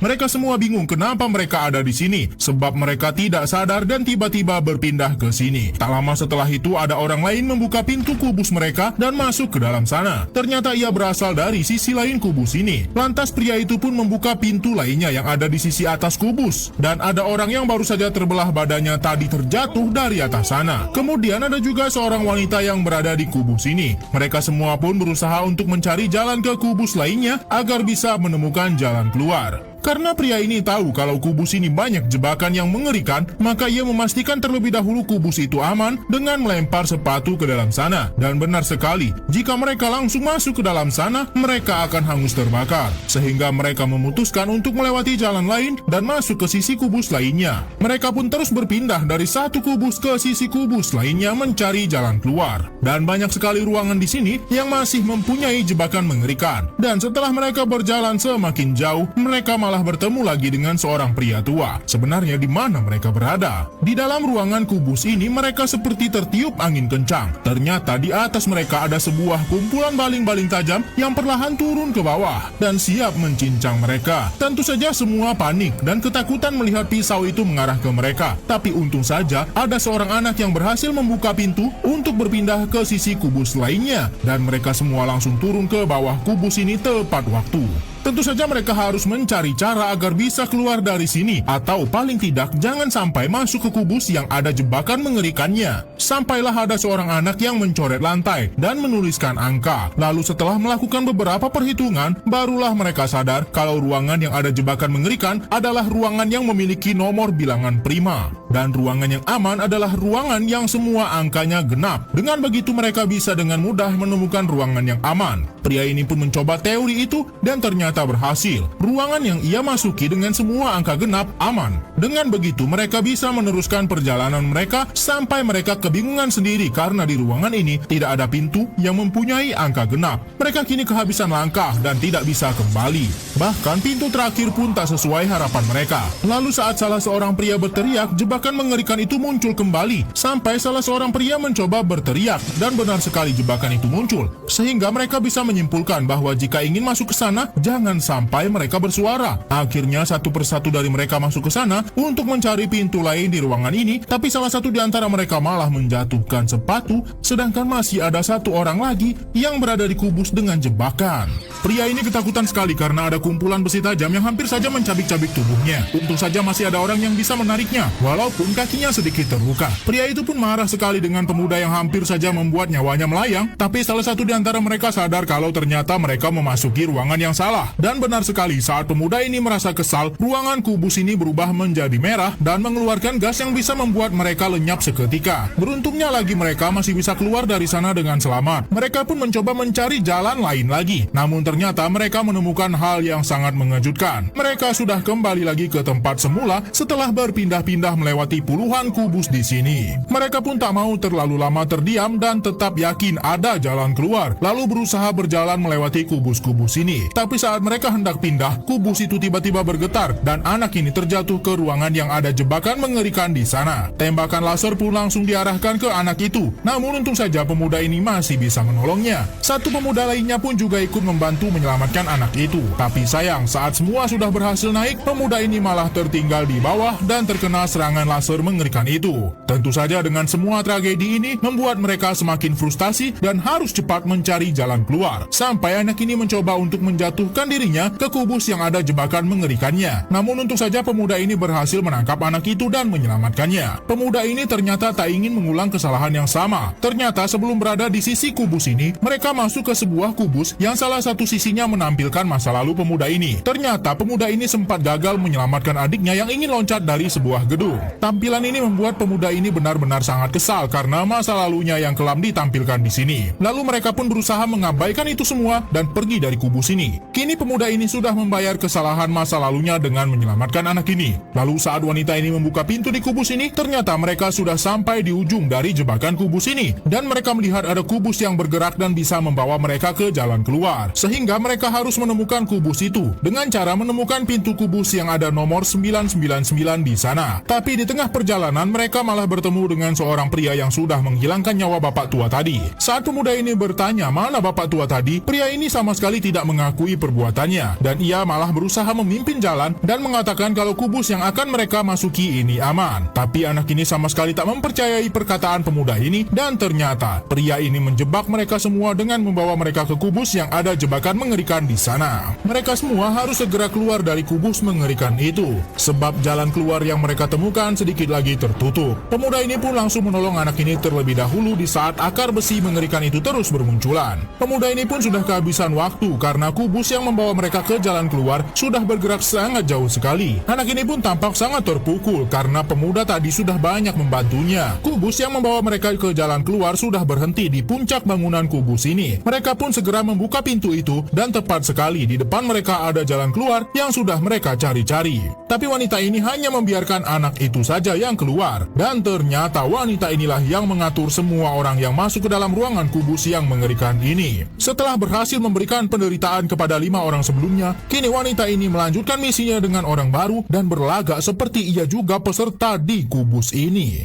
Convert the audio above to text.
Mereka semua bingung kenapa mereka ada di sini, sebab mereka tidak sadar dan tiba-tiba berpindah ke sini. Tak lama setelah itu ada orang lain membuka pintu kubus mereka dan masuk ke dalam sana. Ternyata ia berasal dari sisi lain kubus ini. Lantas pria itu pun membuka pintu lainnya yang ada di sisi atas kubus. Dan ada orang yang baru saja terbelah badannya tadi terjatuh dari atas sana. Kemudian ada juga seorang wanita yang berada di kubus ini. Mereka semua pun berusaha untuk mencari jalan ke kubus lainnya agar bisa menemukan jalan keluar. Karena pria ini tahu kalau kubus ini banyak jebakan yang mengerikan, maka ia memastikan terlebih dahulu kubus itu aman dengan melempar sepatu ke dalam sana. Dan benar sekali, jika mereka langsung masuk ke dalam sana, mereka akan hangus terbakar. Sehingga mereka memutuskan untuk melewati jalan lain dan masuk ke sisi kubus lainnya. Mereka pun terus berpindah dari satu kubus ke sisi kubus lainnya mencari jalan keluar. Dan banyak sekali ruangan di sini yang masih mempunyai jebakan mengerikan. Dan setelah mereka berjalan semakin jauh, mereka malah bertemu lagi dengan seorang pria tua. Sebenarnya di mana mereka berada? Di dalam ruangan kubus ini mereka seperti tertiup angin kencang. Ternyata di atas mereka ada sebuah kumpulan baling-baling tajam yang perlahan turun ke bawah dan siap mencincang mereka. Tentu saja semua panik dan ketakutan melihat pisau itu mengarah ke mereka. Tapi untung saja ada seorang anak yang berhasil membuka pintu untuk berpindah ke sisi kubus lainnya dan mereka semua langsung turun ke bawah kubus ini tepat waktu. Tentu saja mereka harus mencari cara agar bisa keluar dari sini, atau paling tidak jangan sampai masuk ke kubus yang ada jebakan mengerikannya. Sampailah ada seorang anak yang mencoret lantai dan menuliskan angka. Lalu setelah melakukan beberapa perhitungan, barulah mereka sadar kalau ruangan yang ada jebakan mengerikan adalah ruangan yang memiliki nomor bilangan prima. Dan ruangan yang aman adalah ruangan yang semua angkanya genap. Dengan begitu mereka bisa dengan mudah menemukan ruangan yang aman. Pria ini pun mencoba teori itu dan ternyata berhasil. Ruangan yang ia masuki dengan semua angka genap aman. Dengan begitu mereka bisa meneruskan perjalanan mereka sampai mereka kebingungan sendiri karena di ruangan ini tidak ada pintu yang mempunyai angka genap. Mereka kini kehabisan langkah dan tidak bisa kembali. Bahkan pintu terakhir pun tak sesuai harapan mereka. Lalu saat salah seorang pria berteriak, jebakan mengerikan itu muncul kembali. Sampai salah seorang pria mencoba berteriak dan benar sekali jebakan itu muncul. Sehingga mereka bisa menyimpulkan bahwa jika ingin masuk ke sana, jangan sampai mereka bersuara. Akhirnya satu persatu dari mereka masuk ke sana untuk mencari pintu lain di ruangan ini, tapi salah satu di antara mereka malah menjatuhkan sepatu, sedangkan masih ada satu orang lagi yang berada di kubus dengan jebakan. Pria ini ketakutan sekali karena ada kumpulan besi tajam yang hampir saja mencabik-cabik tubuhnya. Untung saja masih ada orang yang bisa menariknya, walaupun kakinya sedikit terluka. Pria itu pun marah sekali dengan pemuda yang hampir saja membuat nyawanya melayang, tapi salah satu di antara mereka sadar kalau ternyata mereka memasuki ruangan yang salah. Dan benar sekali, saat pemuda ini merasa kesal, ruangan kubus ini berubah menjadi merah dan mengeluarkan gas yang bisa membuat mereka lenyap seketika. Beruntungnya lagi mereka masih bisa keluar dari sana dengan selamat. Mereka pun mencoba mencari jalan lain lagi. Namun ternyata mereka menemukan hal yang sangat mengejutkan. Mereka sudah kembali lagi ke tempat semula setelah berpindah-pindah melewati puluhan kubus di sini. Mereka pun tak mau terlalu lama terdiam dan tetap yakin ada jalan keluar, lalu berusaha berjalan melewati kubus-kubus ini. Tapi saat mereka hendak pindah, kubus itu tiba-tiba bergetar dan anak ini terjatuh ke ruangan yang ada jebakan mengerikan di sana. Tembakan laser pun langsung diarahkan ke anak itu. Namun untung saja pemuda ini masih bisa menolongnya. Satu pemuda lainnya pun juga ikut membantu menyelamatkan anak itu. Tapi sayang, saat semua sudah berhasil naik, pemuda ini malah tertinggal di bawah dan terkena serangan laser mengerikan itu. Tentu saja dengan semua tragedi ini membuat mereka semakin frustasi dan harus cepat mencari jalan keluar. Sampai anak ini mencoba untuk menjatuhkan dirinya ke kubus yang ada jebakan mengerikannya. Namun untung saja pemuda ini berhasil menangkap anak itu dan menyelamatkannya. Pemuda ini ternyata tak ingin mengulang kesalahan yang sama. Ternyata sebelum berada di sisi kubus ini, mereka masuk ke sebuah kubus yang salah satu sisinya menampilkan masa lalu pemuda ini. Ternyata pemuda ini sempat gagal menyelamatkan adiknya yang ingin loncat dari sebuah gedung. Tampilan ini membuat pemuda ini benar-benar sangat kesal karena masa lalunya yang kelam ditampilkan di sini. Lalu mereka pun berusaha mengabaikan itu semua dan pergi dari kubus ini. Kini pemuda ini sudah membayar kesalahan masa lalunya dengan menyelamatkan anak ini. Lalu saat wanita ini membuka pintu di kubus ini, ternyata mereka sudah sampai di ujung dari jebakan kubus ini. Dan mereka melihat ada kubus yang bergerak dan bisa membawa mereka ke jalan keluar. Sehingga mereka harus menemukan kubus itu dengan cara menemukan pintu kubus yang ada nomor 999 di sana. Tapi di tengah perjalanan mereka malah bertemu dengan seorang pria yang sudah menghilangkan nyawa bapak tua tadi. Saat pemuda ini bertanya mana bapak tua tadi, pria ini sama sekali tidak mengakui perbuatan perbuatannya, dan ia malah berusaha memimpin jalan dan mengatakan kalau kubus yang akan mereka masuki ini aman. Tapi anak ini sama sekali tak mempercayai perkataan pemuda ini, dan ternyata pria ini menjebak mereka semua dengan membawa mereka ke kubus yang ada jebakan mengerikan di sana. Mereka semua harus segera keluar dari kubus mengerikan itu, sebab jalan keluar yang mereka temukan sedikit lagi tertutup. Pemuda ini pun langsung menolong anak ini terlebih dahulu di saat akar besi mengerikan itu terus bermunculan. Pemuda ini pun sudah kehabisan waktu karena kubus yang membawa mereka ke jalan keluar sudah bergerak sangat jauh sekali. Anak ini pun tampak sangat terpukul karena pemuda tadi sudah banyak membantunya. Kubus yang membawa mereka ke jalan keluar sudah berhenti di puncak bangunan kubus ini. Mereka pun segera membuka pintu itu dan tepat sekali di depan mereka ada jalan keluar yang sudah mereka cari-cari. Tapi wanita ini hanya membiarkan anak itu saja yang keluar, dan ternyata wanita inilah yang mengatur semua orang yang masuk ke dalam ruangan kubus yang mengerikan ini. Setelah berhasil memberikan penderitaan kepada 5 orang sebelumnya, kini wanita ini melanjutkan misinya dengan orang baru dan berlagak seperti ia juga peserta di kubus ini.